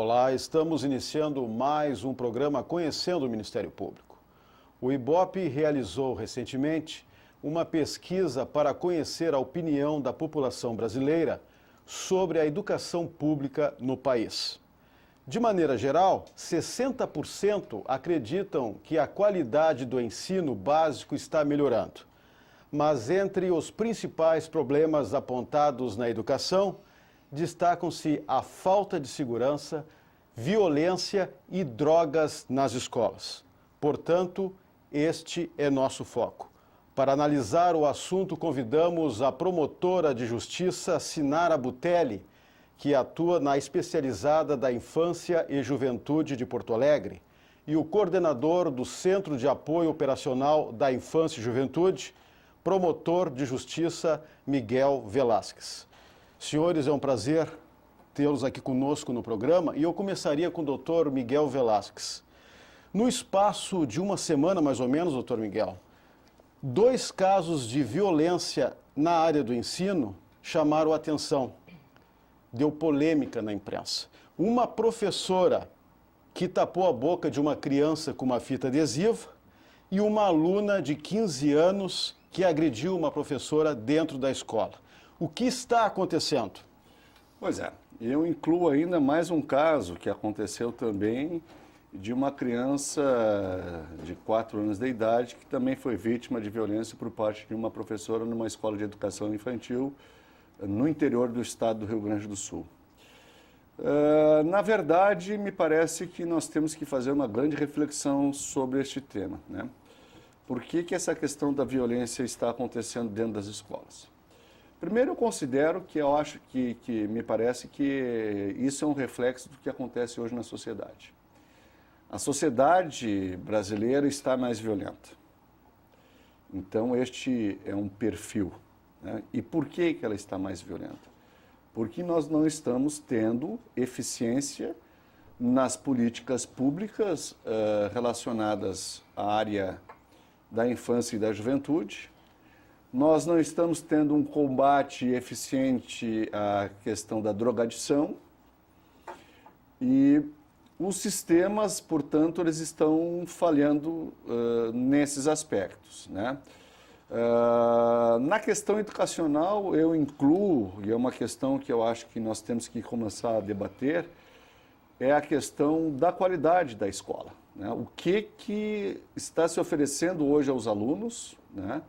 Olá, estamos iniciando mais um programa Conhecendo o Ministério Público. O IBOP realizou recentemente uma pesquisa para conhecer a opinião da população brasileira sobre a educação pública no país. De maneira geral, 60% acreditam que a qualidade do ensino básico está melhorando. Mas entre os principais problemas apontados na educação, destacam-se a falta de segurança, violência e drogas nas escolas. Portanto, este é nosso foco. Para analisar o assunto, convidamos a promotora de justiça, Sinara Butelli, que atua na especializada da Infância e Juventude de Porto Alegre, e o coordenador do Centro de Apoio Operacional da Infância e Juventude, promotor de justiça, Miguel Velasquez. Senhores, é um prazer tê-los aqui conosco no programa e eu começaria com o doutor Miguel Velasquez. No espaço de uma semana, mais ou menos, doutor Miguel, 2 casos de violência na área do ensino chamaram a atenção. Deu polêmica na imprensa. Uma professora que tapou a boca de uma criança com uma fita adesiva e uma aluna de 15 anos que agrediu uma professora dentro da escola. O que está acontecendo? Pois é, eu incluo ainda mais um caso que aconteceu também de uma criança de 4 anos de idade que também foi vítima de violência por parte de uma professora numa escola de educação infantil no interior do estado do Rio Grande do Sul. Na verdade, me parece que nós temos que fazer uma grande reflexão sobre este tema, né? Por que essa questão da violência está acontecendo dentro das escolas? Primeiro, eu considero que eu acho que me parece que isso é um reflexo do que acontece hoje na sociedade. A sociedade brasileira está mais violenta. Então, este é um perfil, né? E por que ela está mais violenta? Porque nós não estamos tendo eficiência nas políticas públicas relacionadas à área da infância e da juventude. Nós não estamos tendo um combate eficiente à questão da drogadição e os sistemas, portanto, eles estão falhando nesses aspectos, né? Na questão educacional, eu incluo, e é uma questão que eu acho que nós temos que começar a debater, é a questão da qualidade da escola, né? O que está se oferecendo hoje aos alunos, né?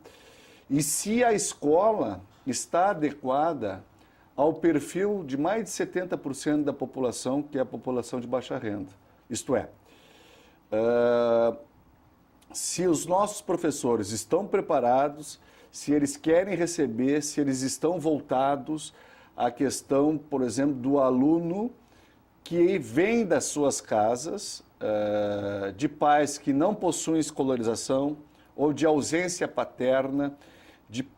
E se a escola está adequada ao perfil de mais de 70% da população, que é a população de baixa renda. Isto é, se os nossos professores estão preparados, se eles querem receber, se eles estão voltados à questão, por exemplo, do aluno que vem das suas casas, de pais que não possuem escolarização ou de ausência paterna,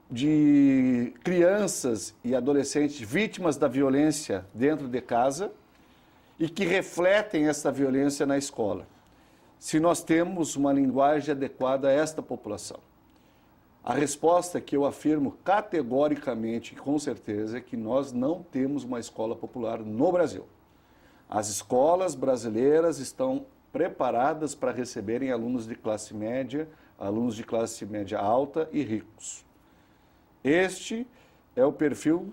de crianças e adolescentes vítimas da violência dentro de casa e que refletem essa violência na escola. Se nós temos uma linguagem adequada a esta população. A resposta que eu afirmo categoricamente e com certeza é que nós não temos uma escola popular no Brasil. As escolas brasileiras estão preparadas para receberem alunos de classe média alta e ricos. Este é o perfil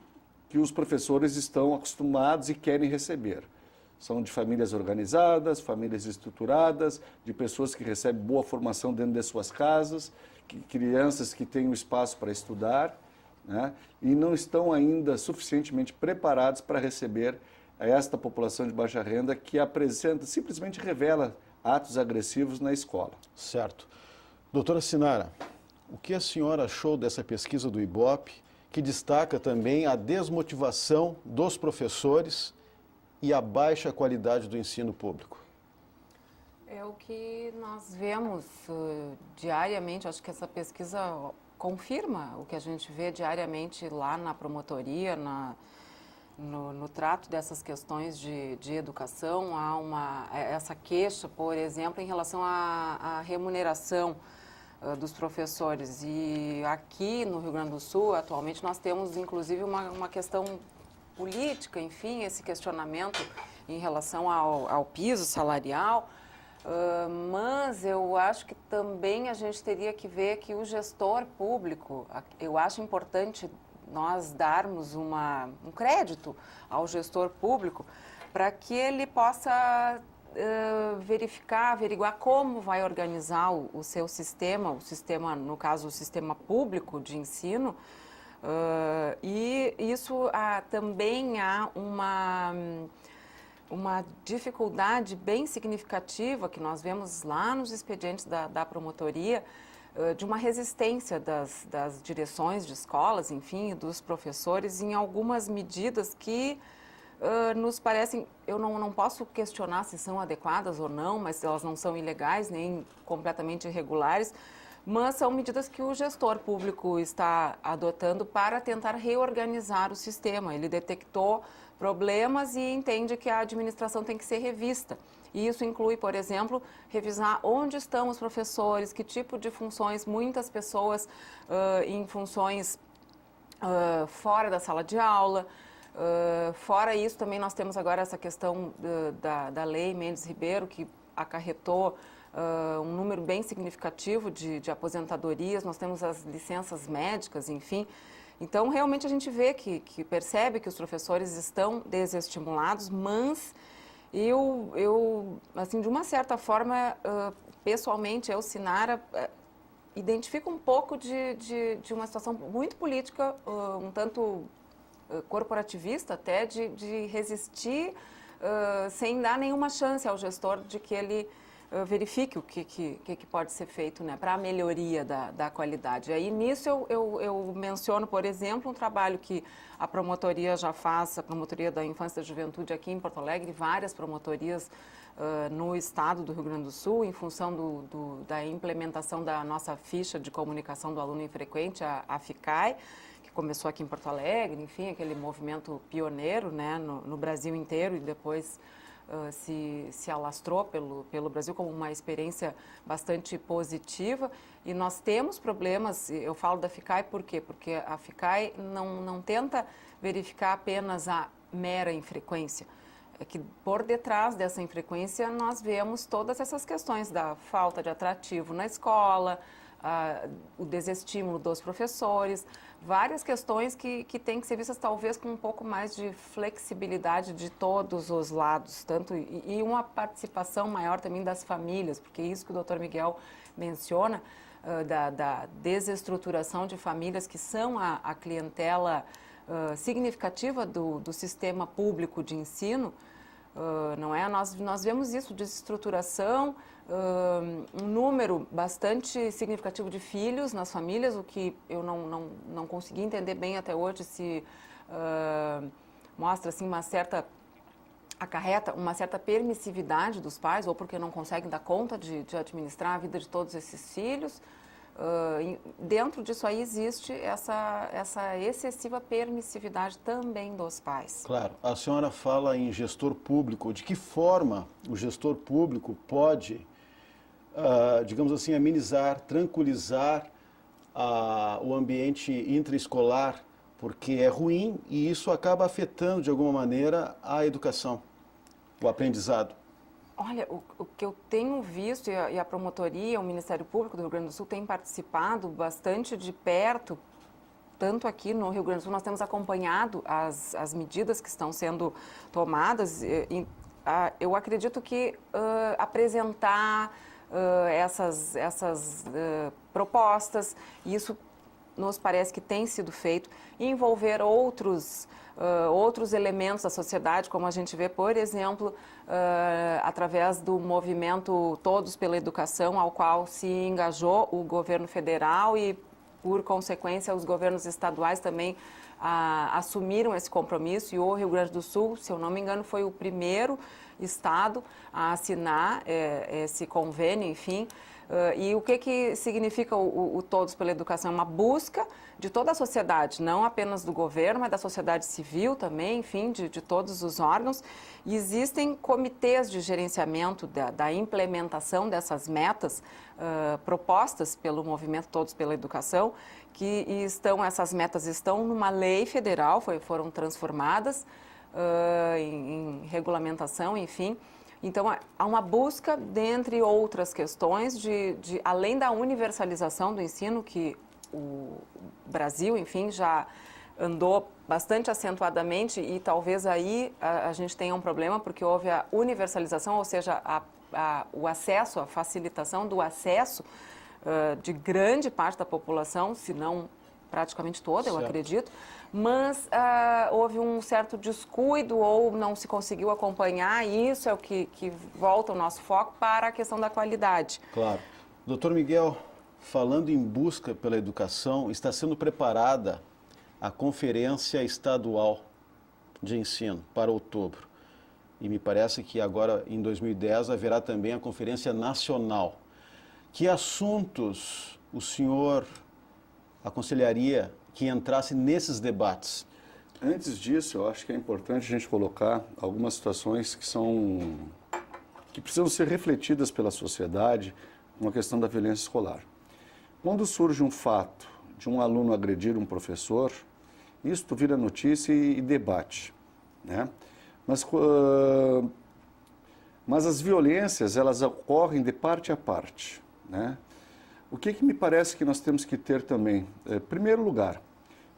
que os professores estão acostumados e querem receber. São de famílias organizadas, famílias estruturadas, de pessoas que recebem boa formação dentro de suas casas, crianças que têm um espaço para estudar, né? E não estão ainda suficientemente preparados para receber esta população de baixa renda que apresenta, simplesmente revela atos agressivos na escola. Certo. Doutora Sinara, o que a senhora achou dessa pesquisa do IBOP, que destaca também a desmotivação dos professores e a baixa qualidade do ensino público? É o que nós vemos diariamente, acho que essa pesquisa confirma o que a gente vê diariamente lá na promotoria, no trato dessas questões de educação. Há essa queixa, por exemplo, em relação à remuneração dos professores. E aqui no Rio Grande do Sul, atualmente, nós temos inclusive uma questão política, enfim, esse questionamento em relação ao piso salarial, mas eu acho que também a gente teria que ver que o gestor público, eu acho importante nós darmos um crédito ao gestor público para que ele possa averiguar como vai organizar o seu sistema, no caso, o sistema público de ensino, e isso também há uma dificuldade bem significativa que nós vemos lá nos expedientes da promotoria, de uma resistência das direções de escolas, enfim, dos professores em algumas medidas que nos parecem, eu não posso questionar se são adequadas ou não, mas elas não são ilegais nem completamente irregulares, mas são medidas que o gestor público está adotando para tentar reorganizar o sistema. Ele detectou problemas e entende que a administração tem que ser revista. E isso inclui, por exemplo, revisar onde estão os professores, que tipo de funções, muitas pessoas em funções fora da sala de aula. Fora isso, também nós temos agora essa questão da lei Mendes Ribeiro, que acarretou um número bem significativo de aposentadorias, nós temos as licenças médicas, enfim. Então, realmente a gente vê que percebe que os professores estão desestimulados, mas eu assim, de uma certa forma, pessoalmente, eu, Sinara, identifico um pouco de uma situação muito política, um tanto corporativista até, de resistir sem dar nenhuma chance ao gestor de que ele verifique o que pode ser feito, né, para a melhoria da qualidade. E aí, nisso, eu menciono, por exemplo, um trabalho que a promotoria já faz, a Promotoria da Infância e da Juventude aqui em Porto Alegre, várias promotorias no estado do Rio Grande do Sul, em função da implementação da nossa ficha de comunicação do aluno infrequente, a FICAI, que começou aqui em Porto Alegre, enfim, aquele movimento pioneiro, né, no Brasil inteiro, e depois se alastrou pelo Brasil como uma experiência bastante positiva. E nós temos problemas, eu falo da FICAI por quê? Porque a FICAI não tenta verificar apenas a mera infrequência. É que por detrás dessa infrequência nós vemos todas essas questões da falta de atrativo na escola, o desestímulo dos professores, várias questões que têm que ser vistas talvez com um pouco mais de flexibilidade de todos os lados, tanto e uma participação maior também das famílias, porque isso que o Dr. Miguel menciona, da desestruturação de famílias que são a clientela significativa do sistema público de ensino, não é? Nós vemos isso, desestruturação, um número bastante significativo de filhos nas famílias, o que eu não consegui entender bem até hoje, se mostra assim, acarreta uma certa permissividade dos pais, ou porque não conseguem dar conta de administrar a vida de todos esses filhos. Dentro disso aí existe essa excessiva permissividade também dos pais. Claro. A senhora fala em gestor público. De que forma o gestor público pode, digamos assim, amenizar, tranquilizar o ambiente intraescolar, porque é ruim e isso acaba afetando de alguma maneira a educação, o aprendizado? Olha, o que eu tenho visto, e a promotoria, o Ministério Público do Rio Grande do Sul tem participado bastante de perto, tanto aqui no Rio Grande do Sul, nós temos acompanhado as medidas que estão sendo tomadas. Eu acredito que apresentar essas propostas, isso nos parece que tem sido feito, envolver outros elementos da sociedade, como a gente vê, por exemplo, através do movimento Todos pela Educação, ao qual se engajou o governo federal e, por consequência, os governos estaduais também assumiram esse compromisso, e o Rio Grande do Sul, se eu não me engano, foi o primeiro estado a assinar esse convênio, enfim. E o que significa o Todos pela Educação? É uma busca de toda a sociedade, não apenas do governo, mas da sociedade civil também, enfim, de todos os órgãos. E existem comitês de gerenciamento da implementação dessas metas propostas pelo movimento Todos pela Educação, essas metas estão numa lei federal, foram transformadas. em regulamentação, enfim. Então, há uma busca, dentre outras questões, além da universalização do ensino, que o Brasil, enfim, já andou bastante acentuadamente, e talvez aí a gente tenha um problema, porque houve a universalização, ou seja, o acesso, a facilitação do acesso de grande parte da população, se não praticamente toda, eu acredito, mas houve um certo descuido ou não se conseguiu acompanhar, e isso é o que volta o nosso foco para a questão da qualidade. Claro. Doutor Miguel, falando em busca pela educação, está sendo preparada a Conferência Estadual de Ensino para outubro. E me parece que agora, em 2010, haverá também a Conferência Nacional. Que assuntos o senhor aconselharia que entrasse nesses debates? Antes disso, eu acho que é importante a gente colocar algumas situações que precisam ser refletidas pela sociedade, uma questão da violência escolar. Quando surge um fato de um aluno agredir um professor, isto vira notícia e debate, né? Mas as violências, elas ocorrem de parte a parte, né? O que me parece que nós temos que ter também? Em primeiro lugar,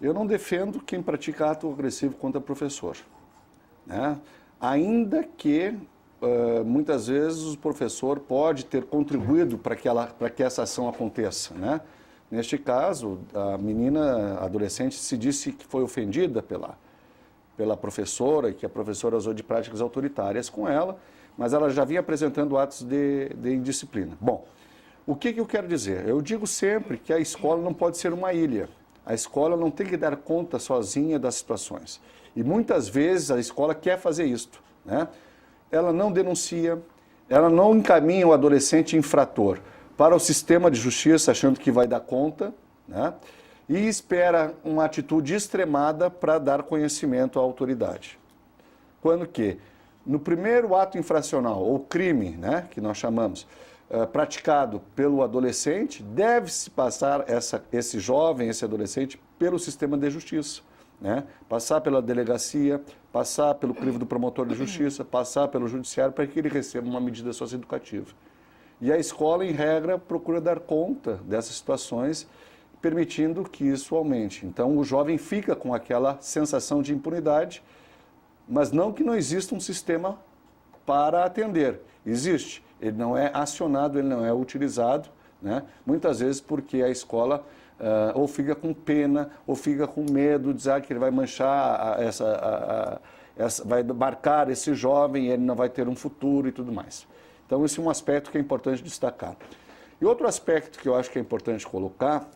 eu não defendo quem pratica ato agressivo contra professor, né? Ainda que muitas vezes o professor pode ter contribuído para que essa ação aconteça, né? Neste caso, a adolescente se disse que foi ofendida pela professora e que a professora usou de práticas autoritárias com ela, mas ela já vinha apresentando atos de indisciplina. Bom, o que eu quero dizer? Eu digo sempre que a escola não pode ser uma ilha. A escola não tem que dar conta sozinha das situações. E muitas vezes a escola quer fazer isto, né? Ela não denuncia, ela não encaminha o adolescente infrator para o sistema de justiça achando que vai dar conta, né? E espera uma atitude extremada para dar conhecimento à autoridade. Quando que, no primeiro ato infracional, ou crime, né, que nós chamamos, praticado pelo adolescente, deve-se passar esse jovem, esse adolescente, pelo sistema de justiça, né? Passar pela delegacia, passar pelo crivo do promotor de justiça, passar pelo judiciário para que ele receba uma medida socioeducativa. E a escola, em regra, procura dar conta dessas situações, permitindo que isso aumente. Então, o jovem fica com aquela sensação de impunidade, mas não que não exista um sistema para atender. Existe. Ele não é acionado, ele não é utilizado, né? Muitas vezes porque a escola ou fica com pena, ou fica com medo de dizer que ele vai manchar, vai marcar esse jovem, ele não vai ter um futuro e tudo mais. Então, esse é um aspecto que é importante destacar. E outro aspecto que eu acho que é importante colocar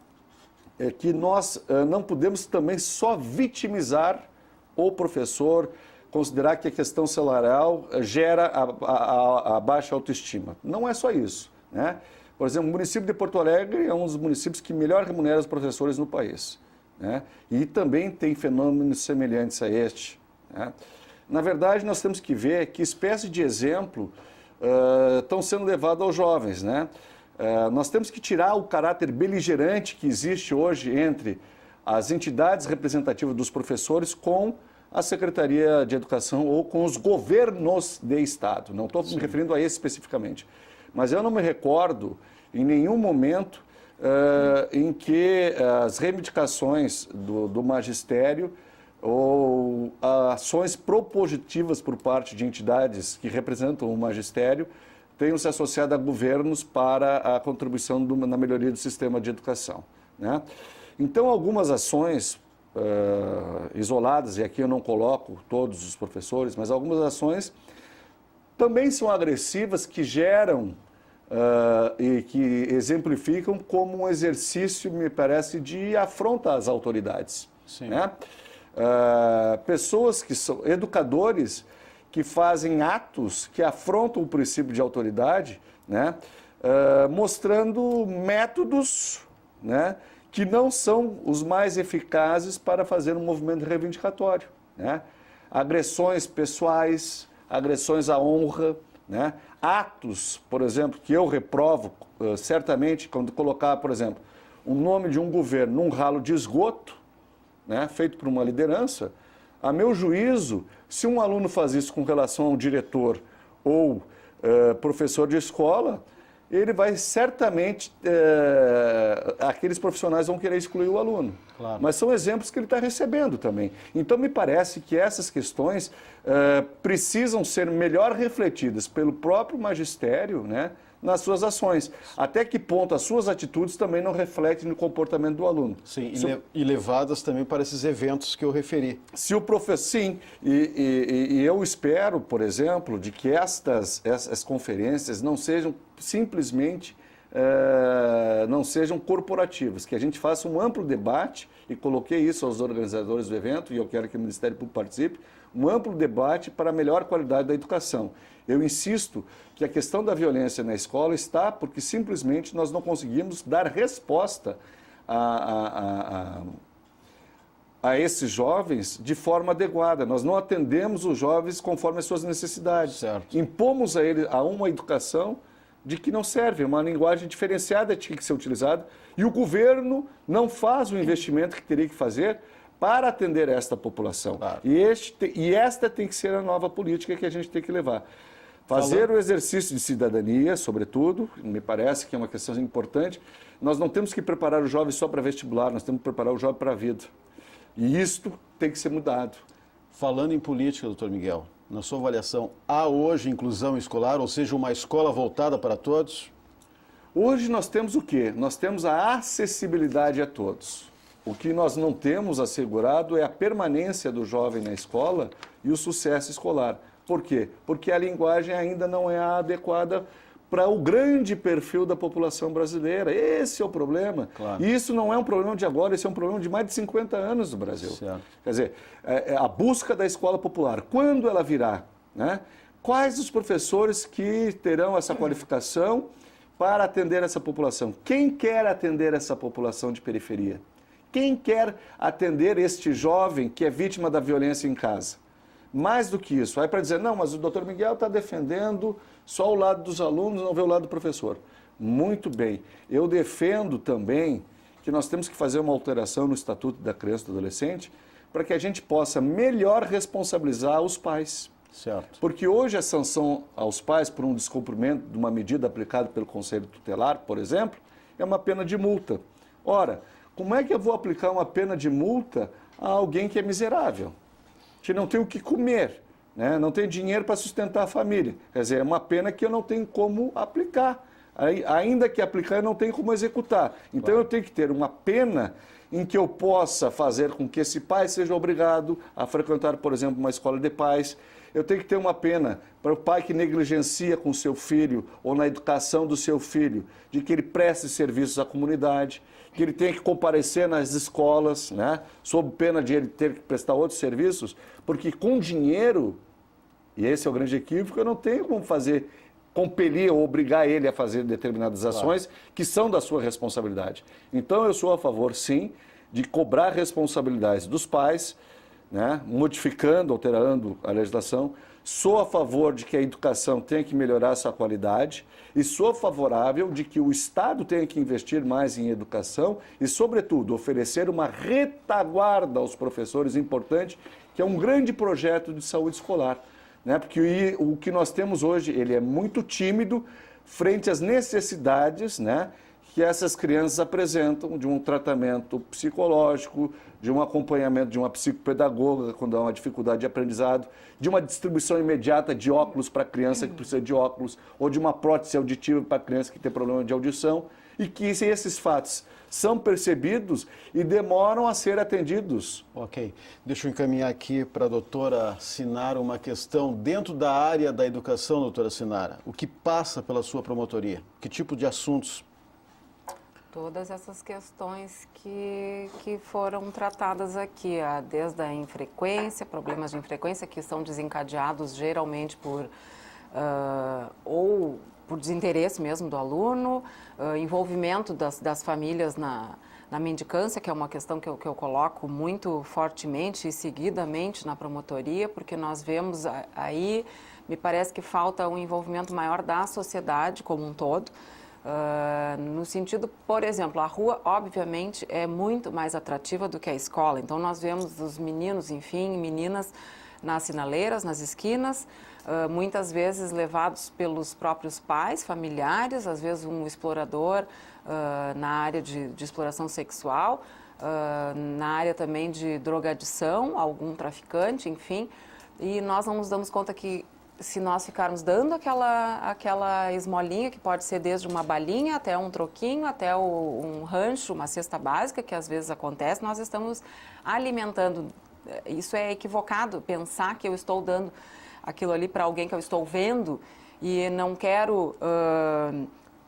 é que nós não podemos também só vitimizar o professor, considerar que a questão salarial gera a baixa autoestima. Não é só isso, né? Por exemplo, o município de Porto Alegre é um dos municípios que melhor remunera os professores no país, né? E também tem fenômenos semelhantes a este, né? Na verdade, nós temos que ver que espécie de exemplo estão sendo levados aos jovens, né? Nós temos que tirar o caráter beligerante que existe hoje entre as entidades representativas dos professores com a Secretaria de Educação ou com os governos de Estado. Não estou me referindo a esse especificamente. Mas eu não me recordo em nenhum momento em que as reivindicações do magistério ou ações propositivas por parte de entidades que representam o magistério tenham se associado a governos para a contribuição na melhoria do sistema de educação, né? Então, algumas ações isoladas, e aqui eu não coloco todos os professores, mas algumas ações também são agressivas, que geram e que exemplificam como um exercício, me parece, de afronta às autoridades. Sim. Né? Pessoas que são educadores que fazem atos que afrontam o princípio de autoridade, né? Mostrando métodos, né, que não são os mais eficazes para fazer um movimento reivindicatório, né? Agressões pessoais, agressões à honra, né? Atos, por exemplo, que eu reprovo certamente quando colocar, por exemplo, o nome de um governo num ralo de esgoto, né, feito por uma liderança, A meu juízo, se um aluno faz isso com relação ao diretor ou professor de escola, ele vai certamente, aqueles profissionais vão querer excluir o aluno. Claro. Mas são exemplos que ele está recebendo também. Então, me parece que essas questões precisam ser melhor refletidas pelo próprio magistério, né, nas suas ações. Até que ponto as suas atitudes também não refletem no comportamento do aluno. Sim, e levadas também para esses eventos que eu referi. Se o professor, sim, e eu espero, por exemplo, de que essas conferências não sejam simplesmente, não sejam corporativas, que a gente faça um amplo debate, e coloquei isso aos organizadores do evento, e eu quero que o Ministério Público participe, um amplo debate para a melhor qualidade da educação. Eu insisto que a questão da violência na escola está porque simplesmente nós não conseguimos dar resposta a esses jovens de forma adequada. Nós não atendemos os jovens conforme as suas necessidades. Certo. Impomos a eles uma educação de que não serve, uma linguagem diferenciada tinha que ser utilizada, e o governo não faz o investimento que teria que fazer para atender esta população. Claro. E esta tem que ser a nova política que a gente tem que levar. Fazer o exercício de cidadania, sobretudo, me parece que é uma questão importante. Nós não temos que preparar o jovem só para vestibular, nós temos que preparar o jovem para a vida. E isto tem que ser mudado. Falando em política, doutor Miguel, na sua avaliação, há hoje inclusão escolar, ou seja, uma escola voltada para todos? Hoje nós temos o quê? Nós temos a acessibilidade a todos. O que nós não temos assegurado é a permanência do jovem na escola e o sucesso escolar. Por quê? Porque a linguagem ainda não é adequada para o grande perfil da população brasileira. Esse é o problema. Claro. E isso não é um problema de agora, esse é um problema de mais de 50 anos no Brasil. Certo. Quer dizer, a busca da escola popular, quando ela virá, né? Quais os professores que terão essa qualificação para atender essa população? Quem quer atender essa população de periferia? Quem quer atender este jovem que é vítima da violência em casa? Mais do que isso, aí para dizer, não, mas o doutor Miguel está defendendo só o lado dos alunos, não vê o lado do professor. Muito bem, eu defendo também que nós temos que fazer uma alteração no Estatuto da Criança e do Adolescente para que a gente possa melhor responsabilizar os pais. Certo. Porque hoje a sanção aos pais por um descumprimento de uma medida aplicada pelo Conselho Tutelar, por exemplo, é uma pena de multa. Ora, como é que eu vou aplicar uma pena de multa a alguém que é miserável? Que não tem o que comer, né? Não tem dinheiro para sustentar a família. Quer dizer, é uma pena que eu não tenho como aplicar. Ainda que aplicar, eu não tenho como executar. Então, claro, eu tenho que ter uma pena em que eu possa fazer com que esse pai seja obrigado a frequentar, por exemplo, uma escola de pais. Eu tenho que ter uma pena para o pai que negligencia com o seu filho ou na educação do seu filho, de que ele preste serviços à comunidade, que ele tenha que comparecer nas escolas, né, sob pena de ele ter que prestar outros serviços, porque com dinheiro, e esse é o grande equívoco, eu não tenho como fazer, compelir ou obrigar ele a fazer determinadas ações, claro, que são da sua responsabilidade. Então eu sou a favor, sim, de cobrar responsabilidades dos pais, né, modificando, alterando a legislação. Sou a favor de que a educação tenha que melhorar sua qualidade e sou favorável de que o Estado tenha que investir mais em educação e, sobretudo, oferecer uma retaguarda aos professores importante, que é um grande projeto de saúde escolar, né? Porque o que nós temos hoje, ele é muito tímido frente às necessidades, né, que essas crianças apresentam de um tratamento psicológico, de um acompanhamento de uma psicopedagoga quando há uma dificuldade de aprendizado, de uma distribuição imediata de óculos para a criança que precisa de óculos, ou de uma prótese auditiva para a criança que tem problema de audição, e que esses fatos são percebidos e demoram a ser atendidos. Ok. Deixa eu encaminhar aqui para a doutora Sinara uma questão dentro da área da educação, doutora Sinara. O que passa pela sua promotoria? Que tipo de assuntos? Todas essas questões que foram tratadas aqui, desde a infrequência, problemas de infrequência que são desencadeados geralmente por ou por desinteresse mesmo do aluno, envolvimento das famílias na mendicância, que é uma questão que eu coloco muito fortemente e seguidamente na promotoria, porque nós vemos aí, me parece que falta um envolvimento maior da sociedade como um todo. No sentido, por exemplo, a rua, obviamente, é muito mais atrativa do que a escola. Então, nós vemos os meninos, enfim, meninas nas sinaleiras, nas esquinas, muitas vezes levados pelos próprios pais, familiares, às vezes um explorador na área de exploração sexual, na área também de drogadição, algum traficante, enfim. E nós não nos damos conta que se nós ficarmos dando aquela esmolinha, que pode ser desde uma balinha até um troquinho, até um rancho, uma cesta básica, que às vezes acontece, nós estamos alimentando. Isso é equivocado, pensar que eu estou dando aquilo ali para alguém que eu estou vendo e não quero,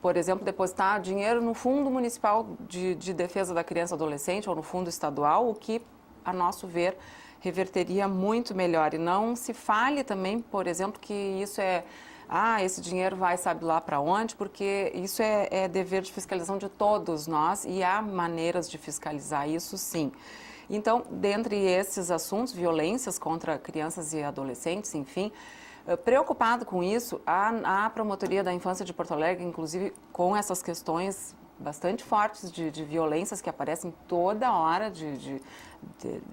por exemplo, depositar dinheiro no Fundo Municipal de Defesa da Criança e Adolescente ou no Fundo Estadual, o que, a nosso ver, reverteria muito melhor. E não se fale também, por exemplo, que isso esse dinheiro vai sabe lá para onde, porque isso é dever de fiscalização de todos nós e há maneiras de fiscalizar isso, sim. Então, dentre esses assuntos, violências contra crianças e adolescentes, enfim, preocupado com isso, a Promotoria da Infância de Porto Alegre, inclusive com essas questões bastante fortes de violências que aparecem toda hora,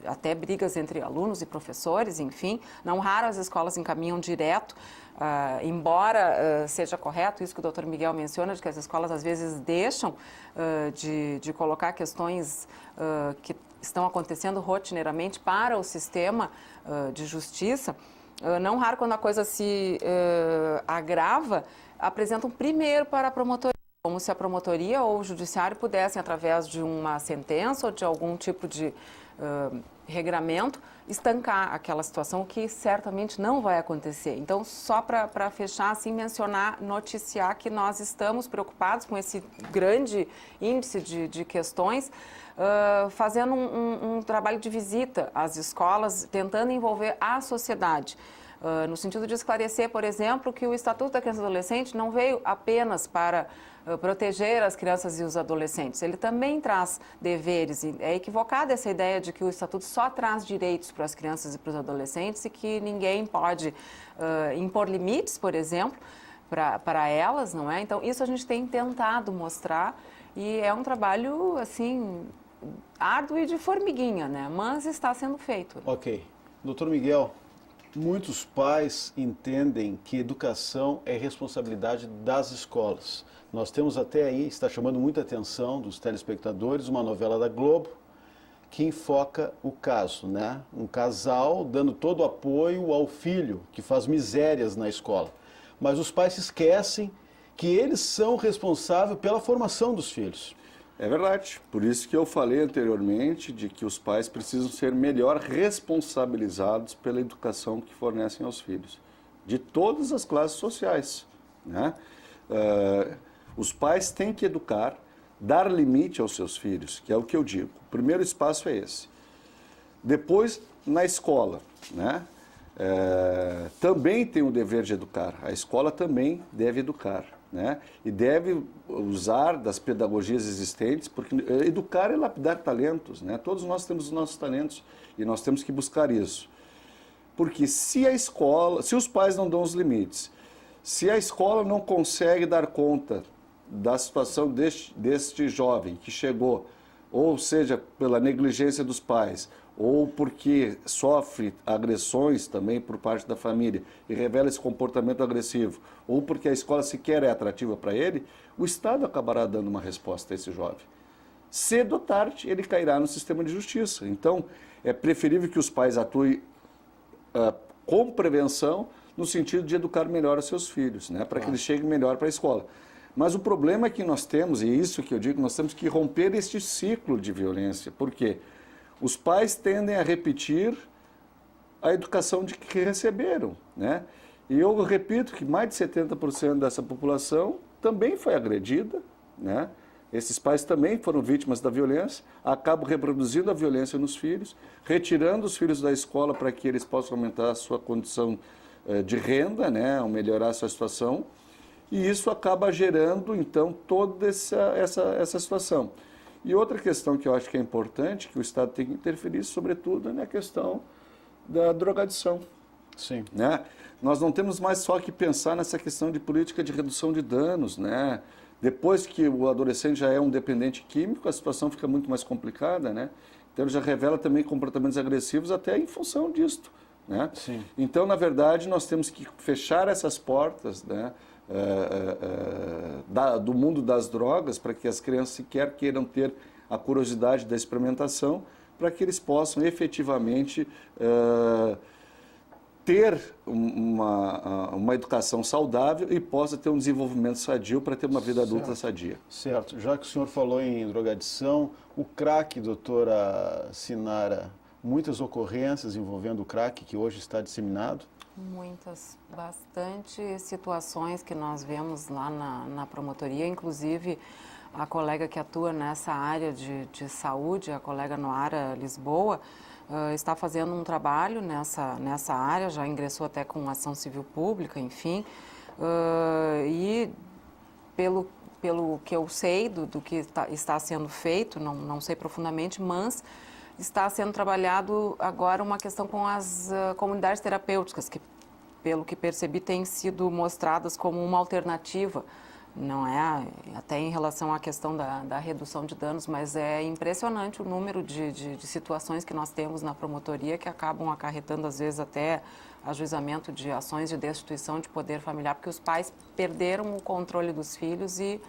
até brigas entre alunos e professores, enfim. Não raro as escolas encaminham direto, embora seja correto isso que o Dr. Miguel menciona, de que as escolas às vezes deixam de colocar questões que estão acontecendo rotineiramente para o sistema de justiça. Não raro, quando a coisa se agrava, apresentam primeiro para a promotoria, como se a promotoria ou o judiciário pudessem, através de uma sentença ou de algum tipo de regramento, estancar aquela situação, que certamente não vai acontecer. Então, só para fechar, assim, mencionar, noticiar que nós estamos preocupados com esse grande índice de questões, fazendo um trabalho de visita às escolas, tentando envolver a sociedade. No sentido de esclarecer, por exemplo, que o Estatuto da Criança e Adolescente não veio apenas para proteger as crianças e os adolescentes. Ele também traz deveres. É equivocada essa ideia de que o Estatuto só traz direitos para as crianças e para os adolescentes e que ninguém pode impor limites, por exemplo, para elas, não é? Então, isso a gente tem tentado mostrar e é um trabalho, assim, árduo e de formiguinha, né? Mas está sendo feito. Ok. Doutor Miguel, muitos pais entendem que educação é responsabilidade das escolas. Nós temos até aí, está chamando muita atenção dos telespectadores, uma novela da Globo que enfoca o caso, né? Um casal dando todo o apoio ao filho que faz misérias na escola. Mas os pais esquecem que eles são responsáveis pela formação dos filhos. É verdade. Por isso que eu falei anteriormente de que os pais precisam ser melhor responsabilizados pela educação que fornecem aos filhos, de todas as classes sociais, né? Os pais têm que educar, dar limite aos seus filhos, que é o que eu digo. O primeiro espaço é esse. Depois, na escola, né? Também tem o dever de educar. A escola também deve educar, né? E deve usar das pedagogias existentes, porque educar é lapidar talentos, né? Todos nós temos os nossos talentos e nós temos que buscar isso. Porque se os pais não dão os limites, se a escola não consegue dar conta da situação deste jovem que chegou, ou seja, pela negligência dos pais, ou porque sofre agressões também por parte da família e revela esse comportamento agressivo, ou porque a escola sequer é atrativa para ele, o Estado acabará dando uma resposta a esse jovem. Cedo ou tarde, ele cairá no sistema de justiça. Então, é preferível que os pais atuem com prevenção, no sentido de educar melhor os seus filhos, né, para que eles cheguem melhor para a escola. Mas o problema é que nós temos, e é isso que eu digo, nós temos que romper este ciclo de violência. Por quê? Os pais tendem a repetir a educação que receberam, né? E eu repito que mais de 70% dessa população também foi agredida, né? Esses pais também foram vítimas da violência, acabam reproduzindo a violência nos filhos, retirando os filhos da escola para que eles possam aumentar a sua condição de renda, né? Ou melhorar a sua situação. E isso acaba gerando, então, toda essa situação. E outra questão que eu acho que é importante, que o Estado tem que interferir, sobretudo, é a questão da drogadição. Sim. Né? nós não temos mais só que pensar nessa questão de política de redução de danos, né? Depois que o adolescente já é um dependente químico, a situação fica muito mais complicada, né? Então, ele já revela também comportamentos agressivos até em função disto, né? Sim. Então, na verdade, nós temos que fechar essas portas, né? Do mundo das drogas, para que as crianças sequer queiram ter a curiosidade da experimentação, para que eles possam efetivamente ter uma educação saudável e possa ter um desenvolvimento sadio para ter uma vida adulta sadia. Certo. Já que o senhor falou em drogadição, o crack, doutora Sinara, muitas ocorrências envolvendo o crack que hoje está disseminado? Muitas, bastante situações que nós vemos lá na promotoria, inclusive a colega que atua nessa área de saúde, a colega Noara Lisboa, está fazendo um trabalho nessa área, já ingressou até com ação civil pública, enfim, e pelo que eu sei do que está sendo feito, não sei profundamente, mas está sendo trabalhado agora uma questão com as comunidades terapêuticas, que, pelo que percebi, têm sido mostradas como uma alternativa, não é até em relação à questão da redução de danos, mas é impressionante o número de situações que nós temos na promotoria que acabam acarretando, às vezes, até ajuizamento de ações de destituição de poder familiar, porque os pais perderam o controle dos filhos e,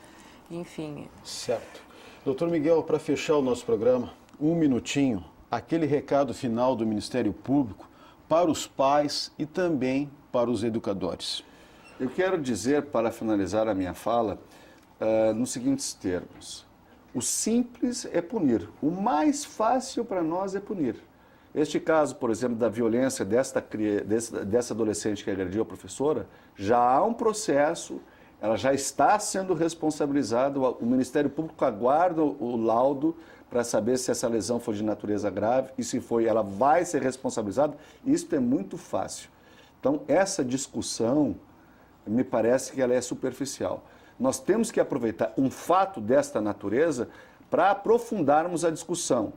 enfim... Certo. Doutor Miguel, para fechar o nosso programa, um minutinho, aquele recado final do Ministério Público para os pais e também para os educadores. Eu quero dizer, para finalizar a minha fala, nos seguintes termos. O simples é punir. O mais fácil para nós é punir. Este caso, por exemplo, da violência dessa adolescente que agrediu a professora, já há um processo, ela já está sendo responsabilizada, o Ministério Público aguarda o laudo para saber se essa lesão foi de natureza grave e se foi, ela vai ser responsabilizada. Isso é muito fácil. Então, essa discussão, me parece que ela é superficial. Nós temos que aproveitar um fato desta natureza para aprofundarmos a discussão.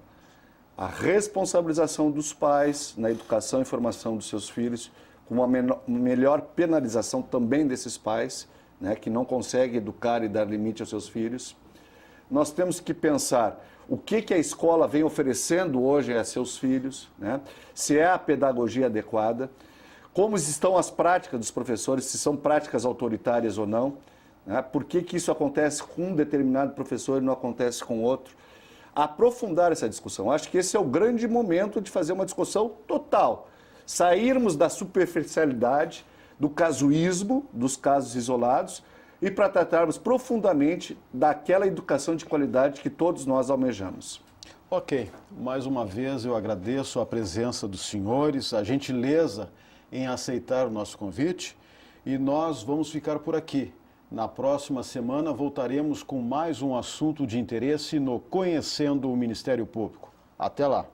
A responsabilização dos pais na educação e formação dos seus filhos, com uma melhor penalização também desses pais, né, que não conseguem educar e dar limite aos seus filhos. Nós temos que pensar o que a escola vem oferecendo hoje a seus filhos, né, se é a pedagogia adequada, como estão as práticas dos professores, se são práticas autoritárias ou não, né? Por que isso acontece com um determinado professor e não acontece com outro. Aprofundar essa discussão. Acho que esse é o grande momento de fazer uma discussão total. Sairmos da superficialidade, do casuísmo, dos casos isolados, e para tratarmos profundamente daquela educação de qualidade que todos nós almejamos. Ok, mais uma vez eu agradeço a presença dos senhores, a gentileza em aceitar o nosso convite e nós vamos ficar por aqui. Na próxima semana voltaremos com mais um assunto de interesse no Conhecendo o Ministério Público. Até lá!